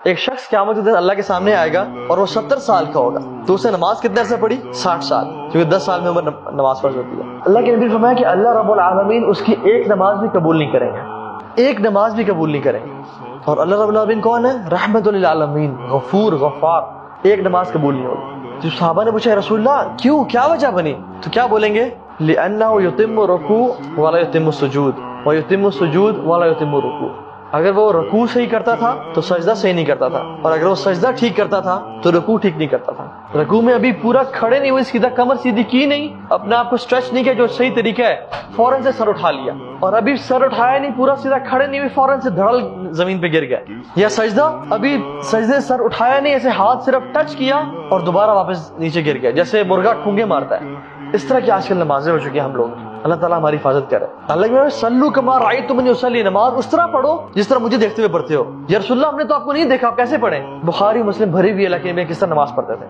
ایک شخص قیامت کے دن اللہ کے سامنے آئے گا اور وہ 70 سال کا ہوگا، تو اسے نماز کتنے عرصے پڑھی؟ 60 سال، کیونکہ 10 سال میں عمر نماز فرض ہوتی ہے۔ اللہ کے نبی نے فرمایا کہ اللہ رب العالمین اس کی ایک نماز بھی قبول نہیں کریں گے، ایک نماز بھی قبول نہیں کریں گے۔ اور اللہ رب العالمین کون ہے؟ رحمت للعالمین، غفور غفار، ایک نماز قبول نہیں ہوگی۔ جب صحابہ نے پوچھا رسول اللہ کیوں، کیا وجہ بنی؟ تو کیا بولیں گے؟ لِأَنَّهُ يُتِمُّ الرُّكُوعَ وَلَا يُتِمُّ السُّجُودَ وَيُتِمُّ السُّجُودَ وَلَا يُتِمُّ الرُّكُوعَ۔ اگر وہ رکوع صحیح کرتا تھا تو سجدہ صحیح نہیں کرتا تھا، اور اگر وہ سجدہ ٹھیک کرتا تھا تو رکوع ٹھیک نہیں کرتا تھا۔ رکوع میں ابھی پورا کھڑے نہیں ہوئے، سیدھا کمر سیدھی کی نہیں، اپنے آپ کو اسٹریچ نہیں کیا جو صحیح طریقہ ہے، فوراً سے سر اٹھا لیا، اور ابھی سر اٹھایا نہیں، پورا سیدھا کھڑے نہیں ہوئے، فوراً سے دھڑل زمین پہ گر گئے۔ یا سجدہ ابھی سجدے سر اٹھایا نہیں، ایسے ہاتھ صرف ٹچ کیا اور دوبارہ واپس نیچے گر گیا، جیسے مرغا ٹھونگے مارتا ہے۔ اس طرح کی آج کل نمازیں ہو چکی ہیں ہم لوگ۔ اللہ تعالیٰ ہماری حفاظت کرے۔ اللہ کہ صلو کما رأیتمونی اصلی، نماز اس طرح پڑھو جس طرح مجھے دیکھتے ہوئے پڑھتے ہو۔ یا رسول اللہ ہم نے تو آپ کو نہیں دیکھا، آپ کیسے پڑھیں؟ بخاری مسلم بھری ہوئی ہے کہ میں کس طرح نماز پڑھتے تھے۔